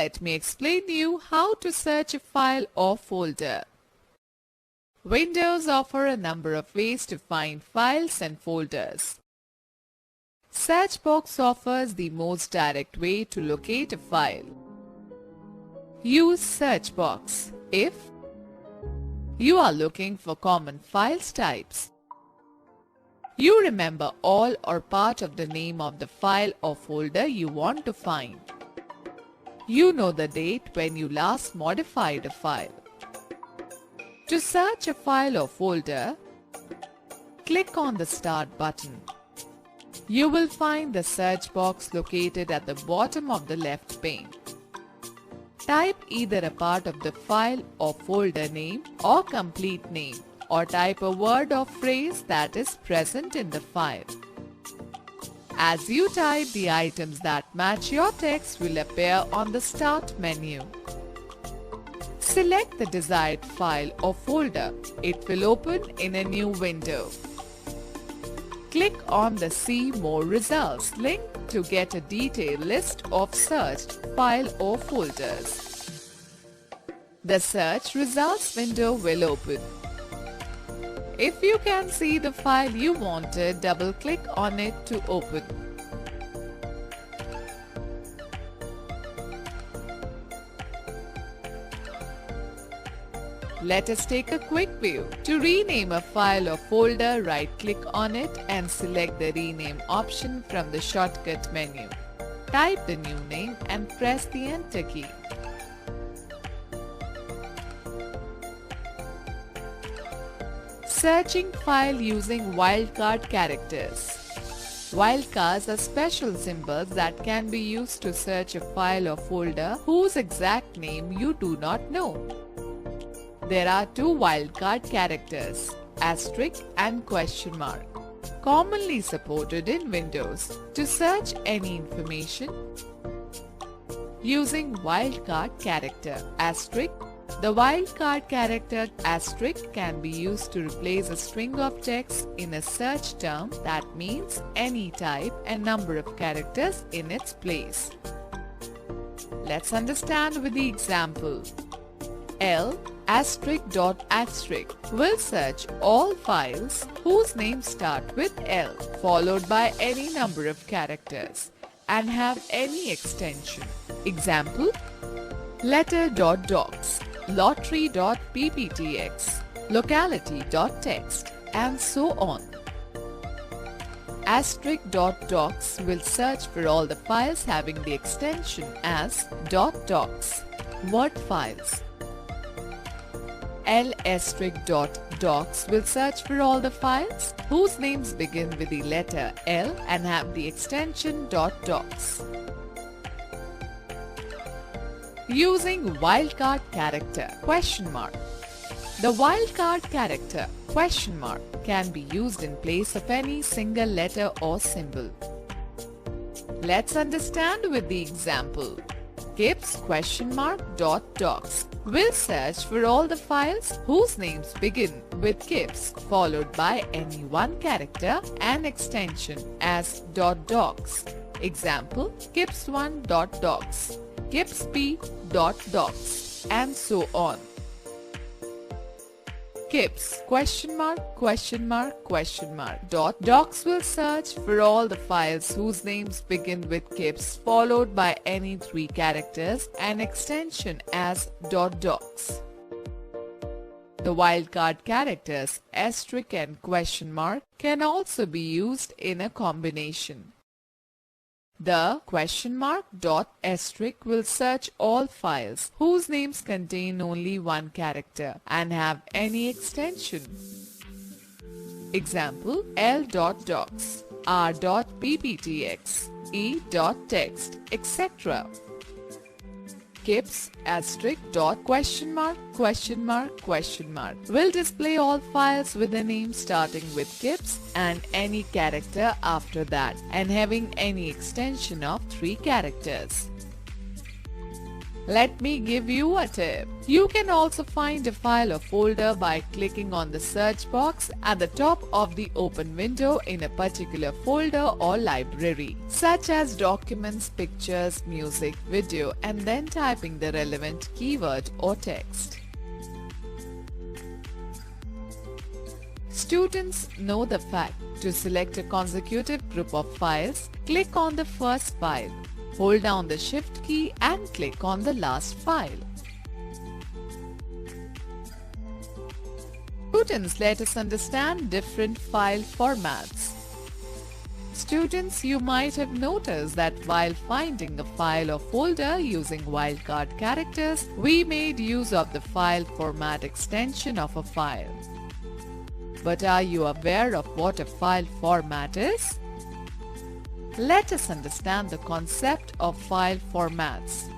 let me explain you how to search a file or folder. Windows offer a number of ways to find files and folders. Search box offers the most direct way to locate a file. Use search box if you are looking for common files types. You remember all or part of the name of the file or folder you want to find. You know the date when you last modified a file. To search a file or folder, click on the Start button. You will find the search box located at the bottom of the left pane. Type either a part of the file or folder name or complete name, or type a word or phrase that is present in the file. As you type, the items that match your text will appear on the Start menu. Select the desired file or folder. It will open in a new window. Click on the See More Results link to get a detailed list of searched file or folders. The search results window will open. If you can see the file you wanted, double-click on it to open. Let us take a quick view. To rename a file or folder, right-click on it and select the Rename option from the shortcut menu. Type the new name and press the Enter key. Searching file using wildcard characters. Wildcards are special symbols that can be used to search a file or folder whose exact name you do not know. There are two wildcard characters, asterisk and question mark, commonly supported in Windows to search any information. Using wildcard character, asterisk. The wildcard character asterisk can be used to replace a string of text in a search term that means any type and number of characters in its place. Let's understand with the example. L asterisk dot asterisk will search all files whose names start with L followed by any number of characters and have any extension. Example: letter.docs, lottery.pptx, locality.txt, and so on. Asterisk.docs will search for all the files having the extension as .docs, Word files. L*.docs will search for all the files whose names begin with the letter L and have the extension .docs. Using wildcard character question mark. The wildcard character question mark can be used in place of any single letter or symbol. Let's understand with the example. Gibbs .docs will search for all the files whose names begin with Gibbs followed by any one character and extension as .docs. Example: Gibbs1.docs, Gibbsp.docs, and so on. Gibbs .docs will search for all the files whose names begin with Gibbs followed by any three characters and extension as .docs. The wildcard characters asterisk and question mark can also be used in a combination. The ? will search all files whose names contain only one character and have any extension. Example: L.docs, R.pptx, E.text, etc. Gibbs will display all files with a name starting with Gibbs and any character after that and having any extension of 3 characters. Let me give you a tip. You can also find a file or folder by clicking on the search box at the top of the open window in a particular folder or library, such as documents, pictures, music, video, and then typing the relevant keyword or text. Students know the fact. To select a consecutive group of files, click on the first file. Hold down the Shift key and click on the last file. Students, let us understand different file formats. Students, you might have noticed that while finding a file or folder using wildcard characters, we made use of the file format extension of a file. But are you aware of what a file format is? Let us understand the concept of file formats.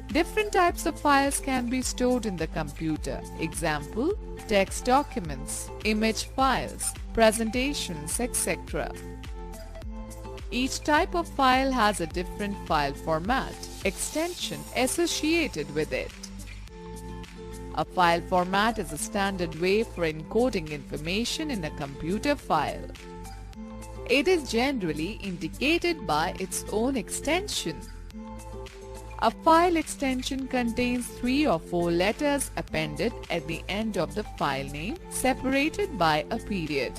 Different types of files can be stored in the computer. Example, text documents, image files, presentations, etc. Each type of file has a different file format, extension associated with it. A file format is a standard way for encoding information in a computer file. It is generally indicated by its own extension. A file extension contains 3 or 4 letters appended at the end of the file name, separated by a period.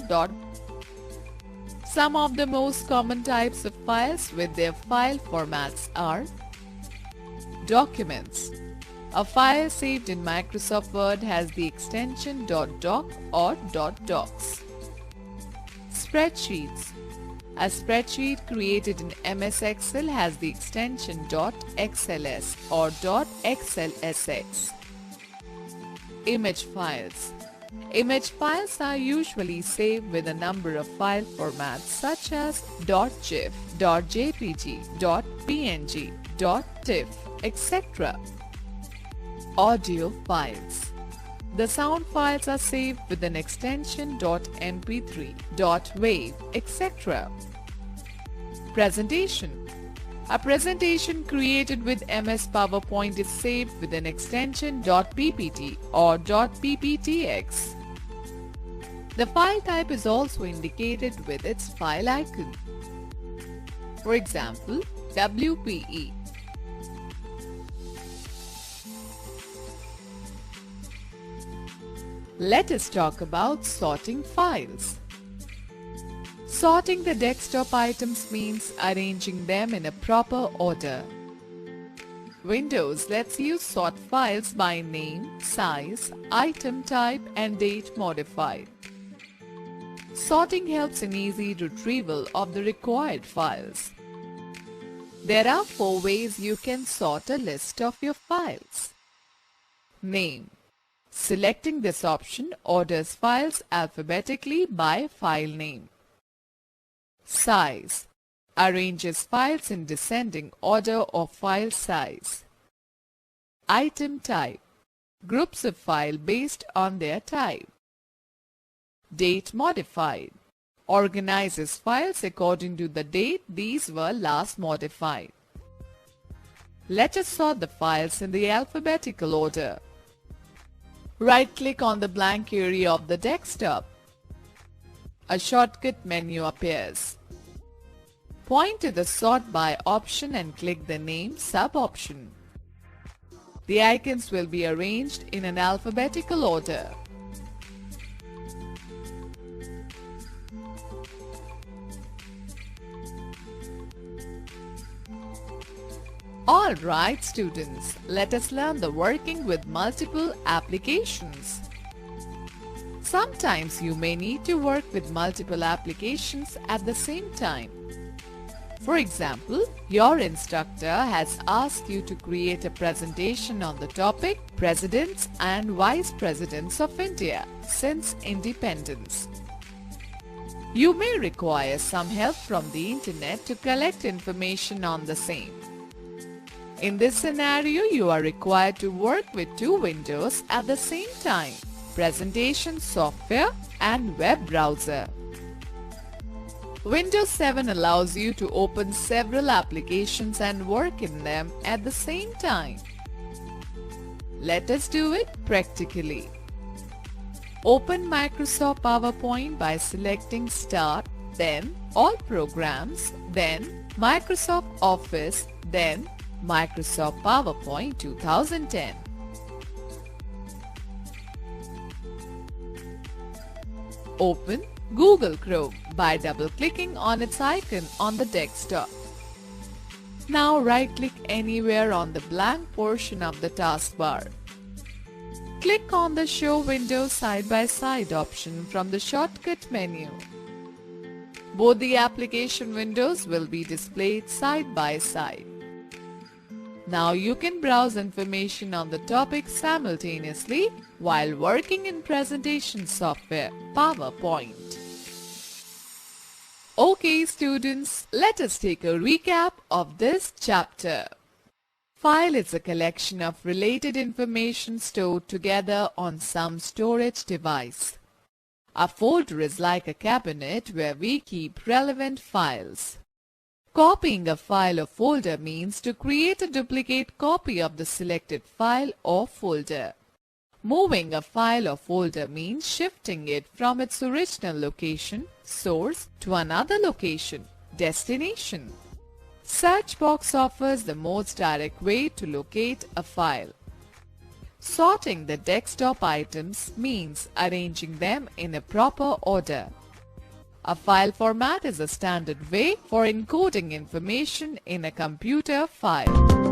Some of the most common types of files with their file formats are documents. A file saved in Microsoft Word has the extension .doc or .docs. Spreadsheets. A spreadsheet created in MS Excel has the extension .xls or .xlsx. Image files. Image files are usually saved with a number of file formats such as .gif, .jpg, .png, .tiff, etc. Audio files. The sound files are saved with an extension .mp3, .wav, etc. Presentation. A presentation created with MS PowerPoint is saved with an extension .ppt or .pptx. The file type is also indicated with its file icon. For example, WPE. Let us talk about sorting files. Sorting the desktop items means arranging them in a proper order. Windows lets you sort files by name, size, item type, and date modified. Sorting helps in easy retrieval of the required files. There are 4 ways you can sort a list of your files. Name. Selecting this option orders files alphabetically by file name. Size. Arranges files in descending order of file size. Item type. Groups a file based on their type. Date modified. Organizes files according to the date these were last modified. Let us sort the files in the alphabetical order. Right-click on the blank area of the desktop. A shortcut menu appears. Point to the Sort By option and click the Name sub-option. The icons will be arranged in an alphabetical order. Alright students, let us learn the working with multiple applications. Sometimes you may need to work with multiple applications at the same time. For example, your instructor has asked you to create a presentation on the topic Presidents and Vice Presidents of India since Independence. You may require some help from the internet to collect information on the same. In this scenario, you are required to work with 2 windows at the same time, presentation software and web browser. Windows 7 allows you to open several applications and work in them at the same time. Let us do it practically. Open Microsoft PowerPoint by selecting Start, then All Programs, then Microsoft Office, then Microsoft PowerPoint 2010. Open Google Chrome by double-clicking on its icon on the desktop. Now right-click anywhere on the blank portion of the taskbar. Click on the Show Windows Side-by-Side option from the shortcut menu. Both the application windows will be displayed side by side. Now you can browse information on the topic simultaneously while working in presentation software, PowerPoint. Okay students, let us take a recap of this chapter. File is a collection of related information stored together on some storage device. A folder is like a cabinet where we keep relevant files. Copying a file or folder means to create a duplicate copy of the selected file or folder. Moving a file or folder means shifting it from its original location, source, to another location, destination. Search box offers the most direct way to locate a file. Sorting the desktop items means arranging them in a proper order. A file format is a standard way for encoding information in a computer file.